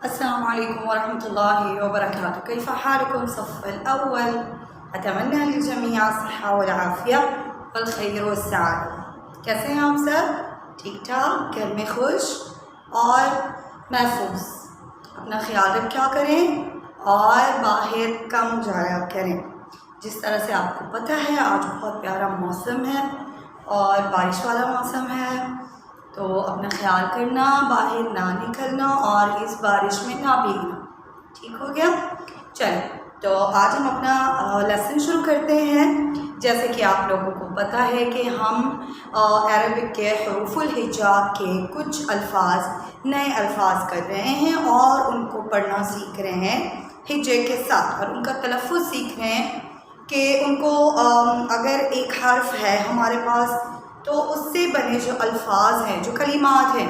अस्सलामु अलैकुम वरहमतुल्लाहि वबरकातुहू। कैफ़ हालकुम सफ़्फ़ल अव्वल। अतमन्ना लिल-जमीअ अस्सहह वल आफ़िया वल खैर व सआदा। कैसे हैं आप सब? ठीक ठाक, घर में खुश और महफूज। अपना ख्याल रखा करें और बाहर कम जाया करें। जिस तरह से आपको पता है आज बहुत प्यारा मौसम है और बारिश वाला मौसम है, तो अपना ख्याल करना, बाहर ना निकलना और इस बारिश में ना भीगना। ठीक हो गया? चलिए, तो आज हम अपना लेसन शुरू करते हैं। जैसे कि आप लोगों को पता है कि हम अरबिक के हरूफुल हिजा के कुछ अल्फाज नए अल्फाज कर रहे हैं और उनको पढ़ना सीख रहे हैं हिजे के साथ, और उनका तलफ़्फ़ुज़ सीख रहे हैं कि उनको अगर एक हर्फ है हमारे पास तो उससे बने जो अल्फाज हैं, जो कलिमात हैं,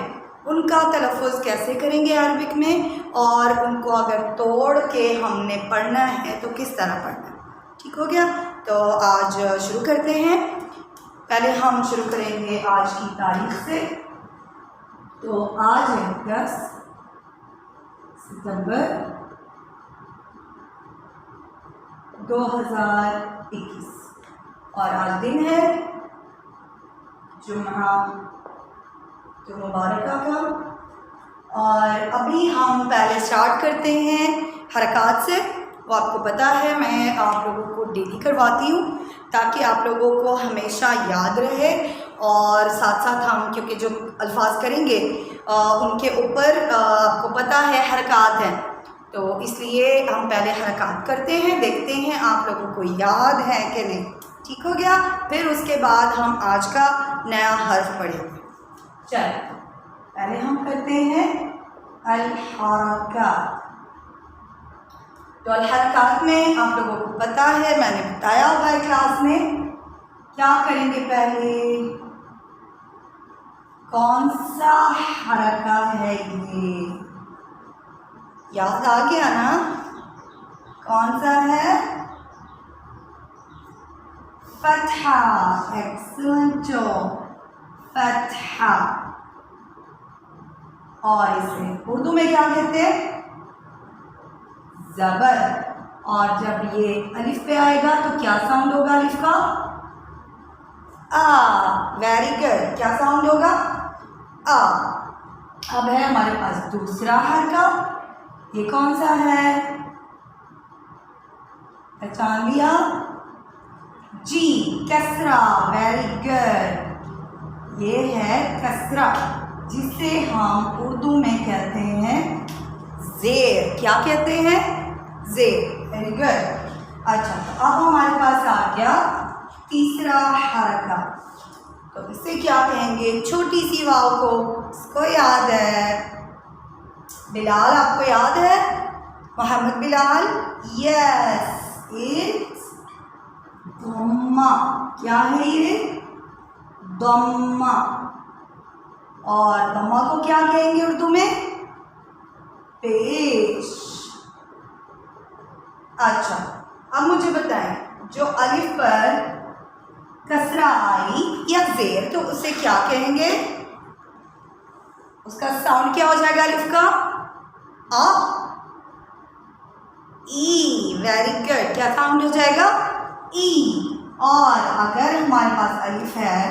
उनका तलफ़्फ़ुज़ कैसे करेंगे अरबिक में, और उनको अगर तोड़ के हमने पढ़ना है तो किस तरह पढ़ना है। ठीक हो गया? तो आज शुरू करते हैं। पहले हम शुरू करेंगे आज की तारीख से। तो आज है 10 सितंबर 2021 और आज दिन है जुम्मा तो मुबारक का। और अभी हम पहले स्टार्ट करते हैं हरकत से। वो आपको पता है मैं आप लोगों को डेली करवाती हूँ ताकि आप लोगों को हमेशा याद रहे, और साथ साथ हम क्योंकि जो अल्फाज करेंगे उनके ऊपर आपको पता है हरकत हैं, तो इसलिए हम पहले हरकत करते हैं, देखते हैं आप लोगों को याद है कि नहीं। ठीक हो गया? फिर उसके बाद हम आज का नया हर्फ पढ़ेंगे। चलिए, पहले हम करते हैं अल-हरकत। तो अल-हरकत में आप लोगों को पता है, मैंने बताया हुआ है क्लास में, क्या करेंगे पहले, कौन सा हरकत है ये याद आ गया ना? कौन सा है? फतहा। एक्सीलेंट जॉब, फतहा। और इसे उर्दू में क्या कहते हैं? ज़बर। और जब ये अलिफ पे आएगा तो क्या साउंड होगा अलिफ का? आ। Very good. क्या साउंड होगा? आ। अब है हमारे पास दूसरा हरकत। ये कौन सा है? पहचान लिया? जी, कसरा। Very good. ये है कसरा, जिसे हम उर्दू में कहते हैं ज़ेर। क्या कहते हैं? ज़ेर। Very good. अच्छा, तो अब हमारे पास आ गया तीसरा हरकत। तो इसे क्या कहेंगे? छोटी सी वाव को, इसको याद है? बिलाल, आपको याद है? मोहम्मद बिलाल? यस, इट्स दम्मा। क्या है ये? दम्मा। और दम्मा को क्या कहेंगे उर्दू में? पेश। अच्छा, अब मुझे बताएं, जो अलिफ पर कसरा आई या ज़ेर, तो उसे क्या कहेंगे? उसका साउंड क्या हो जाएगा अलिफ का? आ। ई। Very good. क्या साउंड हो जाएगा? ई। और अगर हमारे पास अलिफ है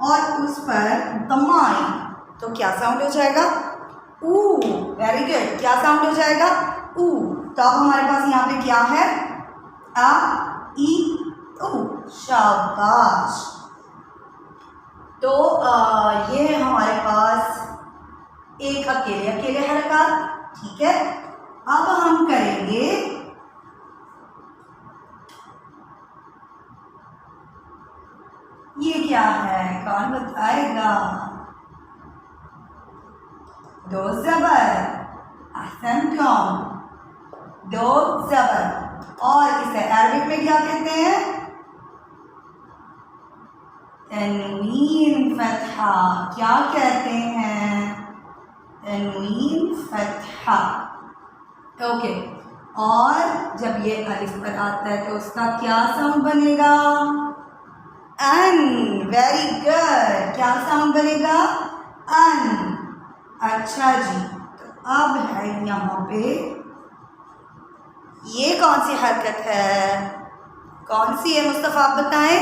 और उस पर दम्मा आई तो क्या साउंड हो जाएगा? ऊ। Very good. क्या साउंड हो जाएगा? ऊ। तो अब हमारे पास यहाँ पे क्या है? आ, ई, ऊ। शाबाश। तो ये है हमारे पास एक अकेले अकेले हरकत। ठीक है, अब हम करेंगे ये क्या है, कौन बताएगा? दो ज़बर। अहसनतुम। दो ज़बर। और इसे अरबिक में क्या कहते हैं? तनवीन फतहा। क्या कहते हैं? तनवीन फतहा। ओके। और जब ये अलिफ पर आता है तो उसका क्या साउंड बनेगा? अन। Very good. क्या साउंड बनेगा? अन। अच्छा जी, तो अब है यहाँ पे ये कौन सी हरकत है, कौन सी है मुस्तफ़ा, आप बताएं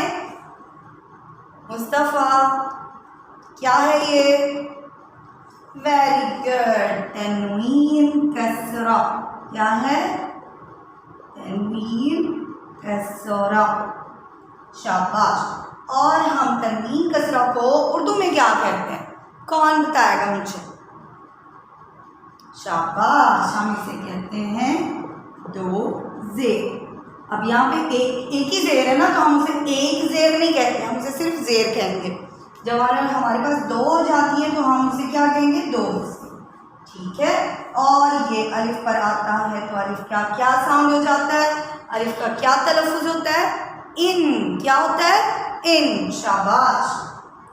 मुस्तफ़ा, क्या है ये? वेरी गुड, तनवीन कसरा। क्या है? तनवीन कसरा, शाबाश। और हम तनवीन कसरा को उर्दू में क्या कहते हैं, कौन बताएगा मुझे? शाबाश, हम इसे कहते हैं दो ज़ेर। अब यहाँ पे एक ही ज़ेर है ना, तो हम उसे एक ज़ेर नहीं कहते, हम उसे सिर्फ ज़ेर कहेंगे। जब हमारे पास दो हो जाती है तो हम उसे क्या कहेंगे? दो ज़ेर, ठीक है। और ये अलिफ पर आता है तो अलिफ का क्या साउंड हो जाता है, अलिफ का क्या तलफ़ुज़ होता है? इन। क्या होता है? इन, शाबाश।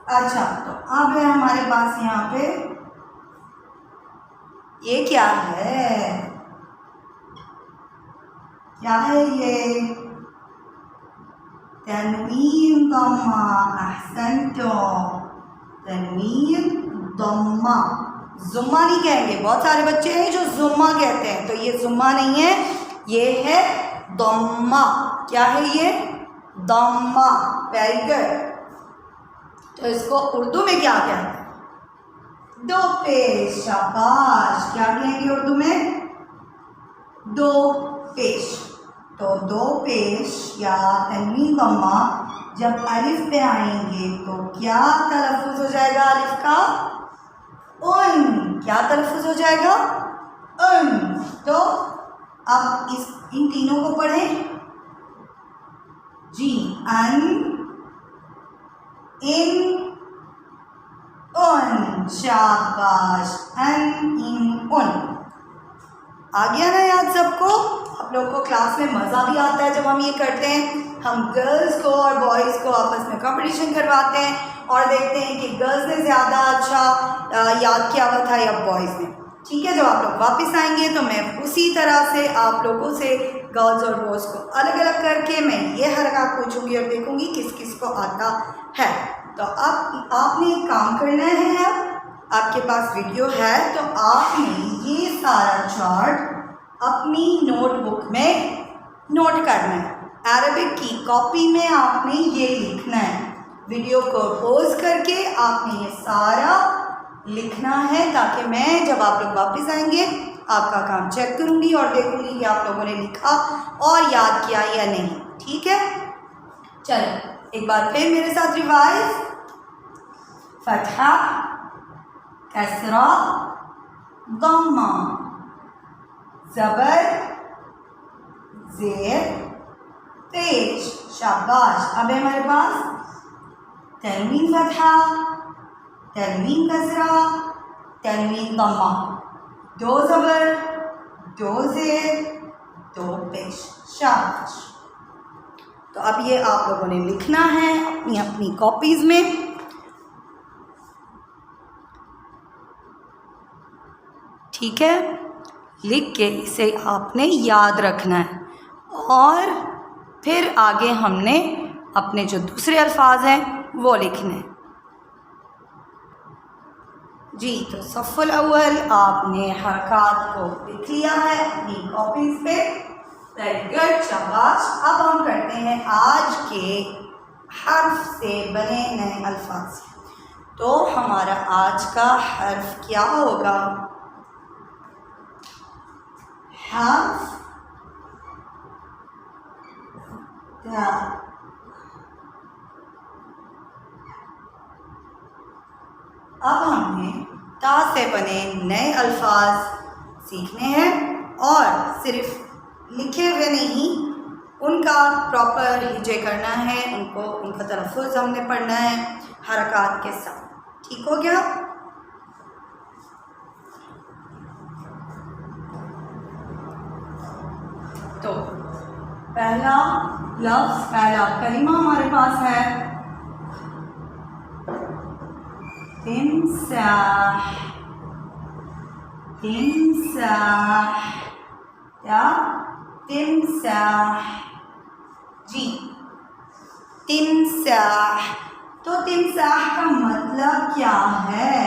अच्छा, तो अब है हमारे पास यहाँ पे ये क्या है, क्या है ये? तनवीन दम्मा, अहसनतो, तनवीन दम्मा। जुम्मा नहीं कहेंगे, बहुत सारे बच्चे हैं जो जुम्मा कहते हैं, तो ये जुम्मा नहीं है, ये है दम्मा। क्या है ये? दम्मा। Very good. तो इसको उर्दू में क्या कहते हैं? दो पेश, शाबाश। क्या कहेंगे उर्दू में? दो पेश। तो दो पेश या तनवीन दम्मा जब अलिफ पे आएंगे तो क्या तलफ़ुज़ हो जाएगा अलिफ का? उन। क्या तलफ़ुज़ हो जाएगा? उन। तो अब इन तीनों को पढ़ें जी। अन, इन, उन, शाबाश। अन, इन, उन। आ गया ना याद सबको? आप लोगों को क्लास में मज़ा भी आता है जब हम ये करते हैं। हम गर्ल्स को और बॉयज़ को आपस में कंपटीशन करवाते हैं और देखते हैं कि गर्ल्स ने ज़्यादा अच्छा याद किया हुआ था या बॉयज़ ने। ठीक है, जब आप लोग वापस आएंगे तो मैं उसी तरह से आप लोगों से गर्ल्स और बॉयज़ को अलग अलग करके मैं ये हरकत पूछूंगी और देखूंगी किस किस को आता है। तो अब आपने एक काम करना है, अब आपके पास वीडियो है तो आपने ये सारा चार्ट अपनी नोटबुक में नोट करना है। अरबिक की कॉपी में आपने ये लिखना है। वीडियो को पॉज करके आपने ये सारा लिखना है ताकि मैं जब आप लोग वापस आएंगे आपका काम चेक करूंगी और देखूंगी कि आप लोगों ने लिखा और याद किया या नहीं। ठीक है, चलो एक बार फिर मेरे साथ रिवाइज। फतहा, कसरा, दम्मा, ज़बर, ज़ेर, पेश, शाबाश। अब है हमारे पास तनवीन फतहा, तनवीन कसरा, तनवीन दम्मा, दो ज़बर, दो ज़ेर, दो पेश, शाबाश। तो अब ये आप लोगों ने लिखना है अपनी अपनी कॉपीज़ में। ठीक है, लिख के इसे आपने याद रखना है और फिर आगे हमने अपने जो दूसरे अल्फाज हैं वो लिखने हैं जी। तो सफ़ुल अव्वल आपने हरकत को लिख लिया है अपनी कॉपीज़ पे। वेरी गुड, शाबाश। अब हम करते हैं आज के हर्फ से बने नए अल्फाज। तो हमारा आज का हर्फ क्या होगा? हर्फ ता। अब हमने ता से बने नए अल्फाज सीखने हैं और सिर्फ लिखे हुए नहीं, उनका प्रॉपर हिजे करना है, उनका तलफ़ुज़ हमने पढ़ना है हरकत के साथ। ठीक हो गया? तो पहला लफ्ज़, पहला कलिमा हमारे पास है तिमसाह। तिमसाह, क्या? तिमसाह जी, तिमसाह। तो तिमसाह का मतलब क्या है?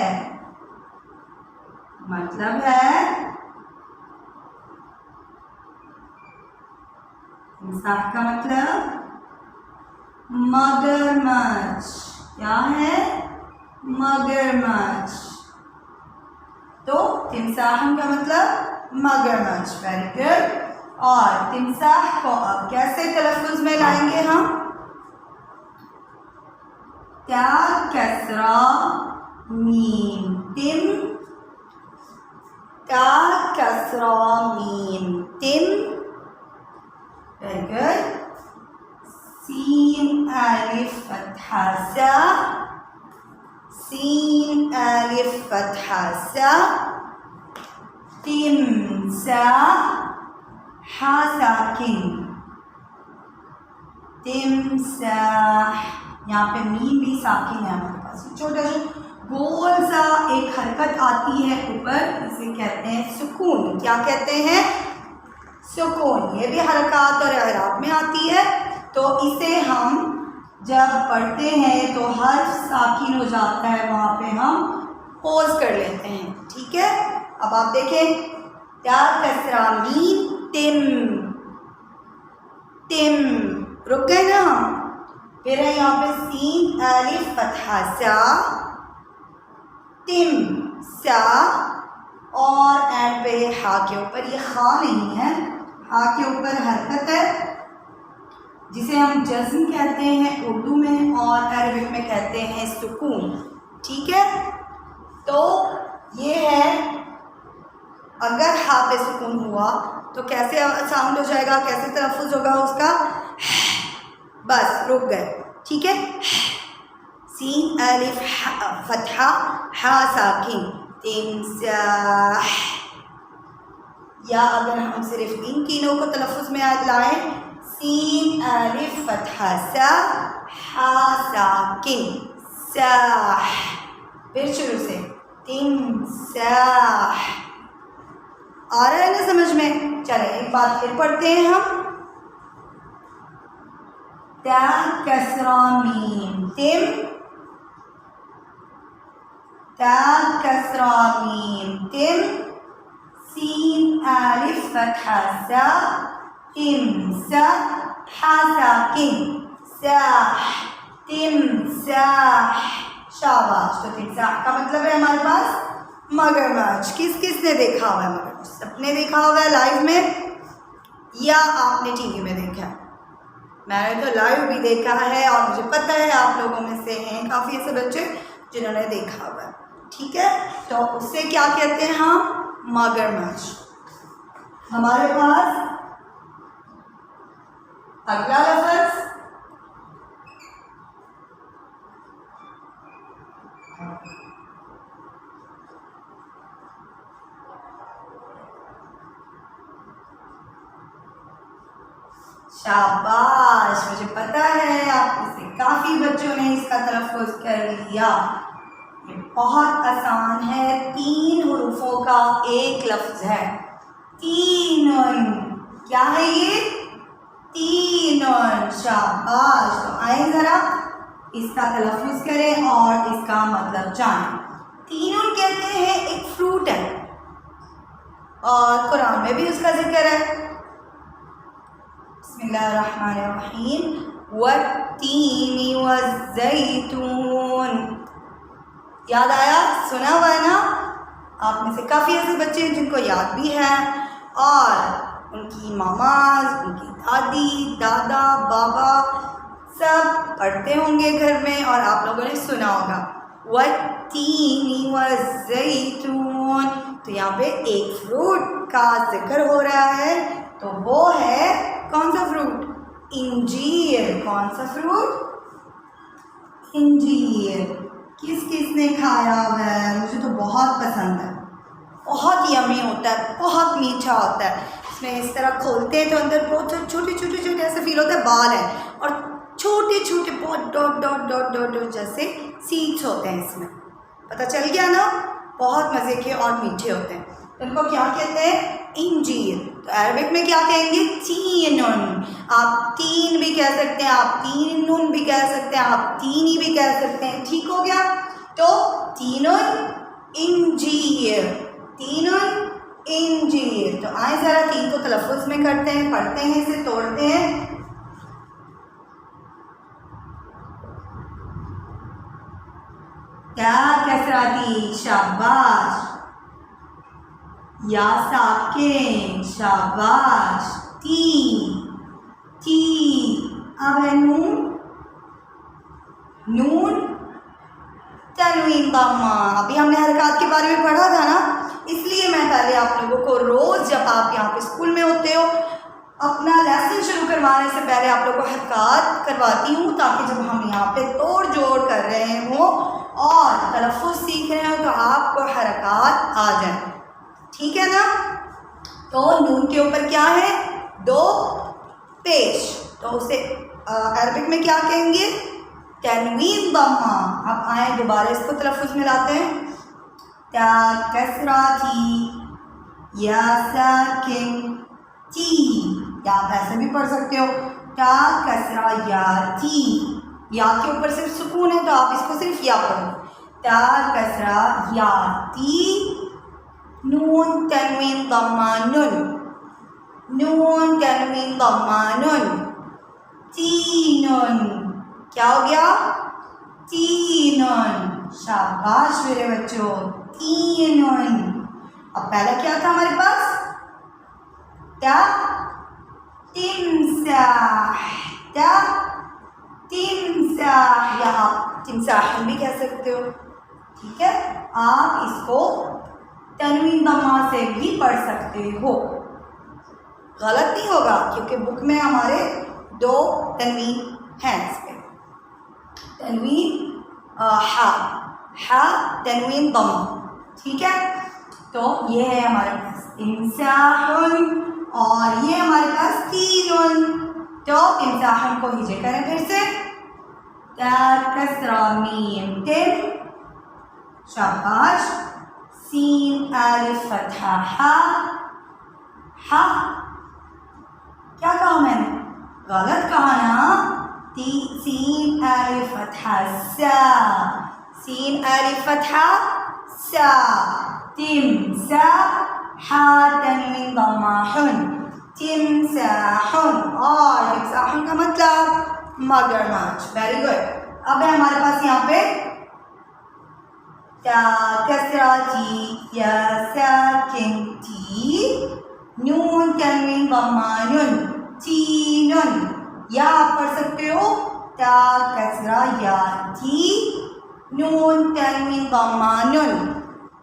मतलब है तिमसाह का मतलब मगरमच्छ। क्या है? मगरमच्छ। तो तिमसाह का मतलब मगरमच्छ। Very good. और तिमसाह को अब कैसे तलफ्फुज में लाएंगे हम? त्या कसरा मीम तिम, त्या कसरा मीम तिम। Very good. सीन अलिफ फतहा सा, सीन अलिफ फतहा सा, तिमसाह हा साकिन, तिमसाह। यहाँ पे मीम भी साकिन है हमारे पास। छोटा सा गोल सा एक हरकत आती है ऊपर, इसे कहते हैं सुकून। क्या कहते हैं? सुकून। ये भी हरकत और इराब में आती है। तो इसे हम जब पढ़ते हैं तो हर्फ साकिन हो जाता है, वहाँ पे हम पोज कर लेते हैं। ठीक है। अब आप देखें, त्या कसरा मीम तिम, तिम। रुक गए ना? फिर है यहाँ पे सीन अलिफ फतहा सा, तिम सा, और एंड पे हा के ऊपर, ये खा नहीं है, हा के ऊपर हरकत है जिसे हम जज़्म कहते हैं उर्दू में, और अरबिक में कहते हैं सुकून। ठीक है। तो ये है, अगर हा पे सुकून हुआ तो कैसे साउंड हो जाएगा, कैसे तलफ़ुज़ होगा उसका? बस रुक गए। ठीक है। सीन अलिफ फतहा हा साकिन, तिमसाह। या अगर हम सिर्फ इन तीनों को तलफ़ुज़ में लाएं, सीन अलिफ फतहा सा, हा साकिन, साह। फिर शुरू से, तिमसाह। आ रहा है ना समझ में? चलें एक बात फिर पढ़ते हैं हम। त्या कसरा मीम तिम, त्या कसरा मीम तिम, सीन अलिफ फतहा सा, तिमसाह हा साकिन, साह, तिमसाह। शाबाश। तो तिमसाह का मतलब है हमारे पास मगरमच्छ। किस किस ने देखा हुआ है मगरमच्छ? सबने देखा हुआ है लाइव में, या आपने टीवी में देखा है? मैंने तो लाइव भी देखा है, और मुझे पता है आप लोगों में से हैं काफ़ी ऐसे बच्चे जिन्होंने देखा हुआ है। ठीक है। तो उससे क्या कहते हैं हम? मगरमच्छ। हमारे पास अगला लफ्ज़ शाबाश। मुझे पता है आप में से काफ़ी बच्चों ने इसका तलफ़ुज़ कर लिया। ये बहुत आसान है, 3 हुरूफों का एक लफ्ज़ है। तीनुन। क्या है ये? तीनुन। शाबाश। तो आए ज़रा इसका तलफ़ुज़ करें और इसका मतलब जानें। तीनुन कहते हैं एक फ्रूट है, और कुरान में भी उसका जिक्र है। बिस्मिल्लाहिर्रहमानिर्रहीम। वत्तीनी वज़्ज़ैतून। याद आया? सुना हुआ है ना? आप में से काफ़ी ऐसे बच्चे हैं जिनको याद भी है, और उनकी मामाज, उनकी दादी, दादा, बाबा सब पढ़ते होंगे घर में, और आप लोगों ने सुना होगा वत्तीनी वज़्ज़ैतून। तो यहाँ पे एक फ्रूट का जिक्र हो रहा है, तो वो है कौन सा फ्रूट? इंजीर। कौन सा फ्रूट? इंजीर। किस किस ने खाया हुआ है? मुझे तो बहुत पसंद है, बहुत यमी होता है, बहुत मीठा होता है। इसमें इस तरह खोलते हैं तो अंदर बहुत छोटे छोटे छोटे ऐसे फील होता है बाल है, और छोटे छोटे बहुत dot dot dot dot dot जैसे सीड्स होते हैं इसमें। पता चल गया ना? बहुत मज़े के और मीठे होते हैं। तो इनको क्या कहते हैं? इंजीर। तो अरबिक में क्या कहेंगे? तीनुन। आप तीन भी कह सकते हैं, आप तीनुन भी कह सकते हैं, आप तीनी भी कह सकते हैं। ठीक हो गया? तो तीनुन इंजीर, तीनुन इंजीर। तो आए ज़रा तीन को तलफ़ुज़ में करते हैं, पढ़ते हैं, इसे तोड़ते हैं। क्या कसराती, शाबाश। या साकिन, शाबाश। ती, अब है नून, नून तनवीन दम्मा। अभी हमने हरकत के बारे में पढ़ा था ना, इसलिए मैं पहले आप लोगों को रोज़ जब आप यहाँ पे स्कूल में होते हो अपना लेसन शुरू करवाने से पहले आप लोगों को हरकत करवाती हूँ, ताकि जब हम यहाँ पे तोड़ जोड़ कर रहे हों और तलफ़ुज़ सीख रहे हो तो आपको हरकत आ जाए। ठीक है ना। तो नून के ऊपर क्या है, दो पेश, तो उसे अरबिक में क्या कहेंगे, तनवीन दम्मा। अब आए दोबारा इसको तलफ़ुज़ में लाते हैं। ता कसरा थी, या साकिन ती, या आप ऐसे भी पढ़ सकते हो, ता कसरा या ती। या के ऊपर सिर्फ सुकून है तो आप इसको सिर्फ या पढ़ो। ता कसरा या ती, नून तनवीन दम्मा नुन, नून तनवीन दम्मा नुन, तीनुन। क्या हो गया, तीनुन। शाबाश मेरे बच्चों, तीनुन। अब पहला क्या था हमारे पास, ता तिमसाह, ता तिमसाह, या आप तिमसाह भी कह सकते हो। ठीक है, आप इसको तनवीन दम्मा से भी पढ़ सकते हो, गलत नहीं होगा, क्योंकि बुक में हमारे दो तनवीन हैं। इसमें तनवीन हा तनवीन दम्मा। ठीक है, तो ये है हमारे पास इंसाहुन और ये हमारे पास तीनुन। तो इंसाहुन को हिजे करें फिर से, ता कसरा मीम तिम, शाबाश। सीन अलिफ फतहा हा, हा क्या कहा मैंने, गलत कहा ना। सीन अलिफ फतहा सा, सीन अलिफ फतहा सा, तिमसा, हा तनवीन दम्मा हुन, तिमसाहुन। और तिमसाहुन का मतलब मगरमच्छ। Very good. अब है हमारे पास यहाँ पे ता कसरा ती, या साकिन ती, नून तनवीन दम्मा नुन, तीनुन। या आप पढ़ सकते हो ता कसरा या ती, नून तनवीन दम्मा नुन,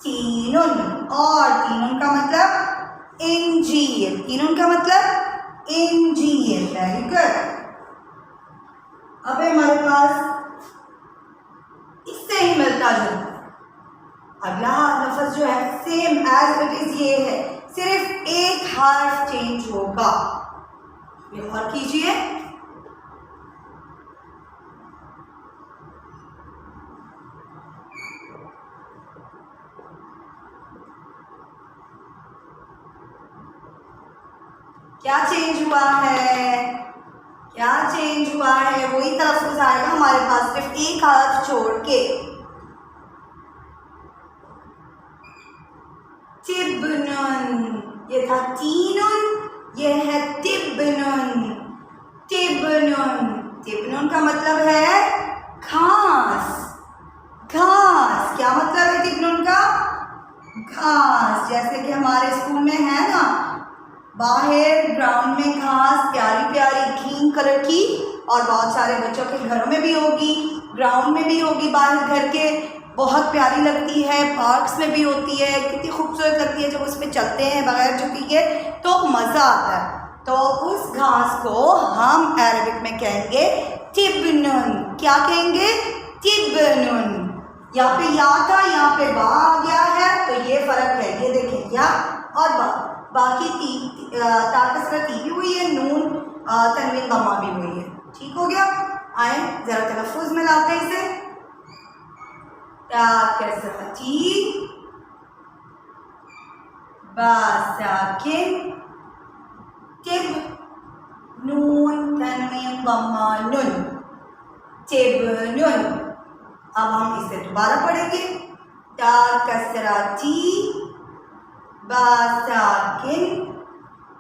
तीनुन। और तीनुन का मतलब इंजीर, तीनुन का मतलब इंजीर। Very good. अब हमारे पास इससे ही मिलता जुलता अगला लफ्ज़ जो है, सेम एज इट इज ये है, सिर्फ एक हर्फ चेंज होगा। और कीजिए, क्या चेंज हुआ है, क्या चेंज हुआ है, वही तलफ़ुज़ आएगा हमारे पास सिर्फ एक हर्फ छोड़ के। तिब्नुन, ये था तीनुन, ये है तिब्नुन, तिब्नुन। तिब्नुन का मतलब है घास, घास। क्या मतलब है तिब्नुन का, घास। जैसे कि हमारे स्कूल में है ना, बाहर ग्राउंड में घास प्यारी प्यारी ग्रीन कलर की, और बहुत सारे बच्चों के घरों में भी होगी, ग्राउंड में भी होगी, बाहर घर के, बहुत प्यारी लगती है, पार्क्स में भी होती है, कितनी खूबसूरत लगती है। जब उस पर चलते हैं बगैर झुकी के तो मज़ा आता है। तो उस घास को हम अरबिक में कहेंगे तिब्नुन। क्या कहेंगे, तिब्नुन। यहाँ पे या था, यहाँ पे बा आ गया है, तो ये फ़र्क है। ये देखें, या और बा, बाकी ता कसरा ती भी हुई है, नून तनवीन दम्मा भी हुई है। ठीक हो गया। आए ज़रा तलफ़ुज़ में लाते हैं इसे। ता कसरा ती, बा साकिन, तिब, नून तनवीन दम्मा नुन, तिब्नुन। अब हम इसे दोबारा पढ़ेंगे। ता कसरा ती, बा साकिन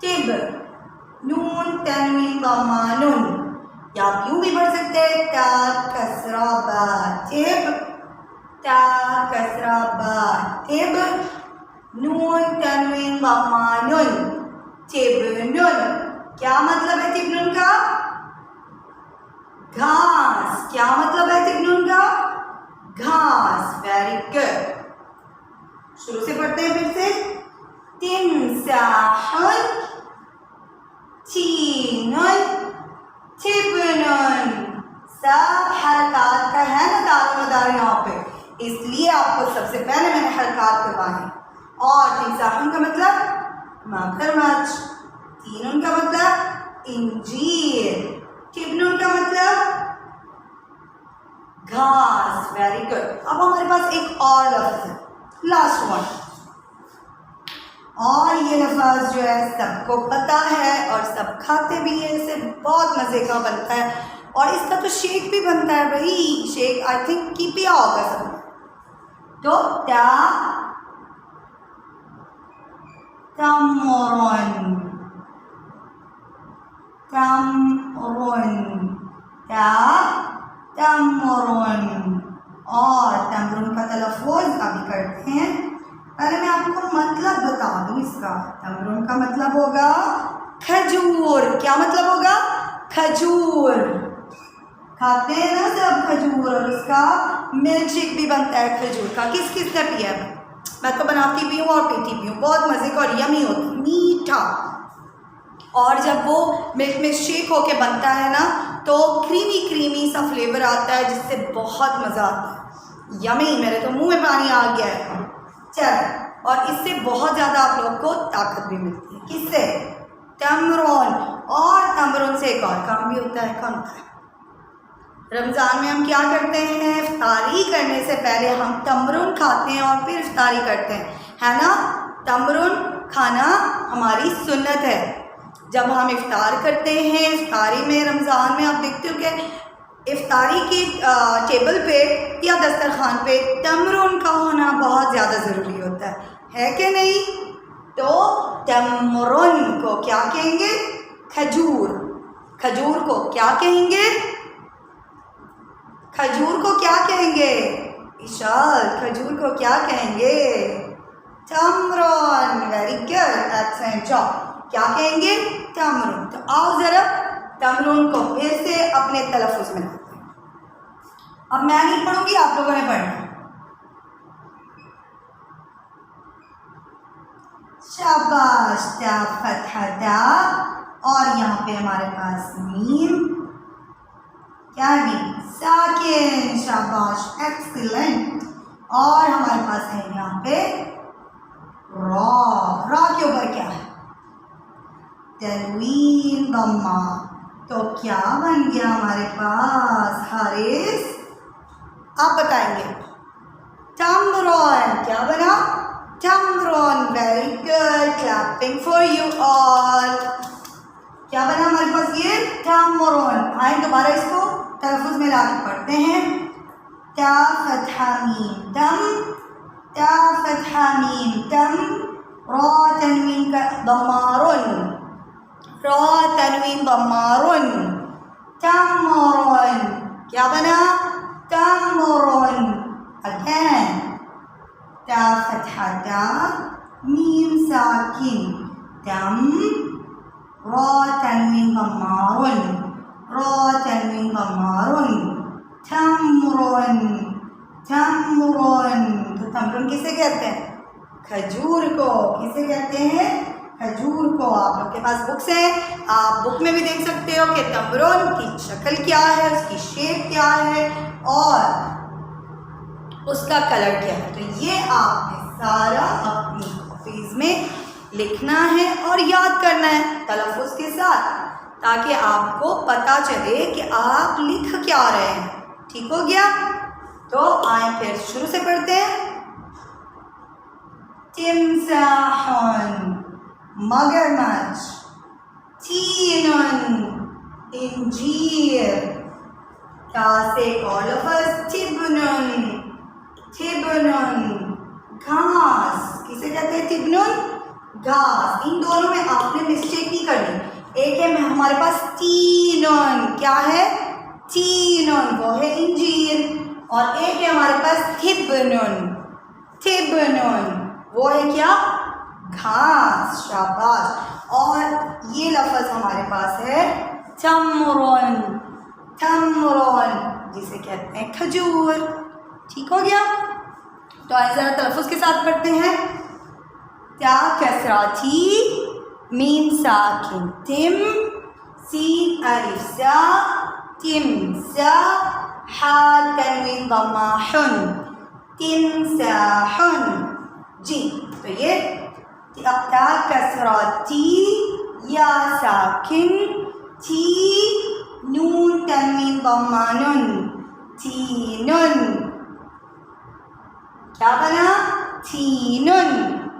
तिब, नून तनवीन दम्मा नुन, या आप यूं भी पढ़ सकते हैं ता कसरा बा तिब, ता कसरा बा तिब, नून तनवीन दम्मा नुन, तिबनुन। क्या मतलब है तिबनुन का? घास। क्या मतलब है तिबनुन का? घास। Very good. शुरू से पढ़ते हैं फिर से। तिमसाहुन, तीनुन, तिबनुन। सब हरकत का है ना दारोमदार यहाँ पे, इसलिए आपको सबसे पहले मैंने हरकत करवाए। और तिमसाहुन का मतलब मगरमच्छ, तीनुन का मतलब इंजीर, तिबनुन का मतलब घास। Very good. अब हमारे पास एक और लफ्ज है, लास्ट वन, और ये लफ्ज जो है सबको पता है और सब खाते भी है, इसे बहुत मज़े का बनता है और इसका तो शेक भी बनता है भाई। शेक आई थिंक की पिया होगा सब। तो तमरुन, तमरुन, तमरुन। और तमरुन का तलफ़ुज़ अभी करते हैं। पहले मैं आपको मतलब बता दूं इसका। तमरुन का मतलब होगा खजूर। क्या मतलब होगा? खजूर। खाते हैं ना सब खजूर, और उसका मिल्क शेक भी बनता है खजूर का। किस किस ने पिया है? मैं तो बनाती भी हूँ और पीती भी हूँ, बहुत मज़े का और यमी होता है, मीठा। और जब वो मिल्क में शेक होके बनता है ना तो क्रीमी क्रीमी सा फ्लेवर आता है जिससे बहुत मज़ा आता है। यमी, मेरे तो मुंह में पानी आ गया है। चल, और इससे बहुत ज़्यादा आप लोग को ताकत भी मिलती है। किससे? तमरुन। और तमरुन से एक और काम भी होता है। कौन होता है? रमज़ान में हम क्या करते हैं? इफ्तारी करने से पहले हम तमरुन खाते हैं और फिर इफ्तारी करते हैं, है ना? तमरुन खाना हमारी सुन्नत है। जब हम इफ्तार करते हैं, इफ्तारी में रमज़ान में आप देखते हो कि इफ्तारी की टेबल पे या दस्तरखान पे तमरुन का होना बहुत ज़्यादा ज़रूरी होता है कि नहीं? तो तमरुन को क्या कहेंगे? खजूर। खजूर को क्या कहेंगे? खजूर को क्या कहेंगे? इशाल, खजूर को क्या कहेंगे? तमरुन। Very good, excellent job. क्या कहेंगे? तमरुन। तो आओ ज़रा तमरुन को फिर से अपने तलफ़ुज़ में लाते हैं। अब मैं नहीं पढ़ूंगी, आप लोगों ने पढ़ना। शाबाश। ता फतहा ता, और यहाँ पे हमारे पास मीम। क्या है मीम? साकिन। शाबाश, एक्सीलेंट। और हमारे पास है यहाँ पे रॉ। रॉ के ऊपर क्या है? तनवीन दम्मा। तो क्या बन गया हमारे पास हारिस? आप बताएंगे। तमरुन। क्या बना? तमरुन। Very good, clapping for you all. क्या बना हमारे पास? ये तमरुन। आए दोबारा इसको तलफ़ुज़ में लाके पढ़ते हैं। ता फतहा मीम तम, ता फतहा मीम तम, रॉ तनवीन का दम्मारुन, रॉ तनवीन दम्मारुन, तमरुन। क्या बना? तमरुन। अगेन, ता फतहा ता, मीम साकिन तम, रॉ तनवीन दम्मारुन, रॉ तनवीन दम्मारुन, तमरुन, तमरुन। तो तमरुन किसे कहते हैं? खजूर को। किसे कहते हैं? खजूर को। आप लोग के पास बुक्स हैं, आप बुक में भी देख सकते हो कि तमरुन की शक्ल क्या है, उसकी शेप क्या है और उसका कलर क्या है। तो ये आपने सारा अपनी कॉपीज में लिखना है और याद करना है तलफ़ुज़ के साथ, ताकि आपको पता चले कि आप लिख क्या रहे हैं। ठीक हो गया? तो आए फिर शुरू से पढ़ते हैं। तिमसाहुन, मगरमच्छ, तीनुन, इंजीर, क्या से कॉलफस तिबनुन, तिबनुन, घास। किसे कहते हैं? तिबनुन, घास। इन दोनों में आपने मिस्टेक नहीं करनी। एक है हमारे पास तीनन, क्या है तीनन, वो है इंजीर। और एक है हमारे पास थिबनन, थिबनन वो है क्या घास। शाबाश। और ये लफ्ज़ हमारे पास है तमरन, तमरन जिसे कहते हैं खजूर। ठीक हो गया। तो आइए ज़रा तलफ़ुज़ के साथ पढ़ते हैं। त्या कसराती मीम साकिन तिम, सीन अलिफ सा तिमसा, हा तनवीन दम्मा हुन, तिमसाहुन। जी तो ये त्या कसराती या साकिन ती, नून तनवीन दम्मा नुन, तीनुन। क्या बना तीनुन।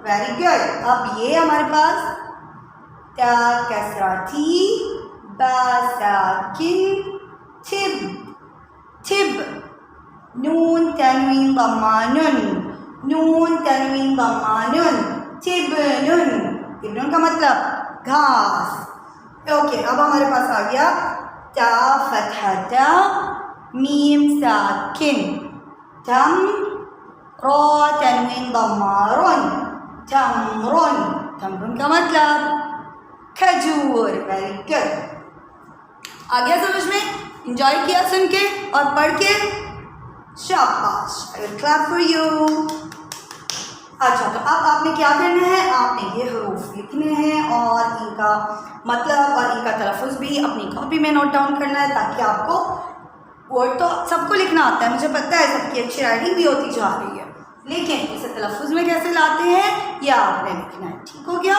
Very good. अब ये हमारे पास त्या कसराती बा साकिन थिब, थिब, नून तनवीन दम्मा नुन, नून तनवीन दम्मा नुन, तिबनुन। तिबनुन का मतलब घास। ओके अब हमारे पास आ गया ता फतहता मीम साकिन तम, रो तनवीन दम्मारुन, तमरुन। तमरुन का मतलब खजूर। Very good. आ गया समझ में? इंजॉय किया सुन के और पढ़ के? शाबाश। I will clap for you. अच्छा तो अब आपने क्या करना है, आपने ये हरूफ लिखने हैं और इनका मतलब और इनका तलफ़ुज़ भी अपनी कॉपी में नोट डाउन करना है, ताकि आपको वर्ड तो सबको लिखना आता है, मुझे पता है सबकी अच्छी राइटिंग भी होती जा रही है, लेकिन इसे तलफ़ुज़ में कैसे लाते हैं यह आपने लिखना है। ठीक हो गया।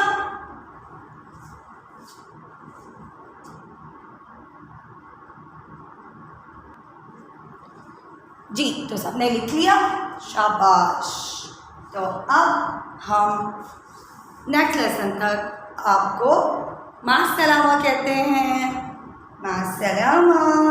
जी तो सबने लिख लिया। शाबाश। तो अब हम नेक्स्ट लेसन तक आपको मास्सलामा कहते हैं। मास्सलामा।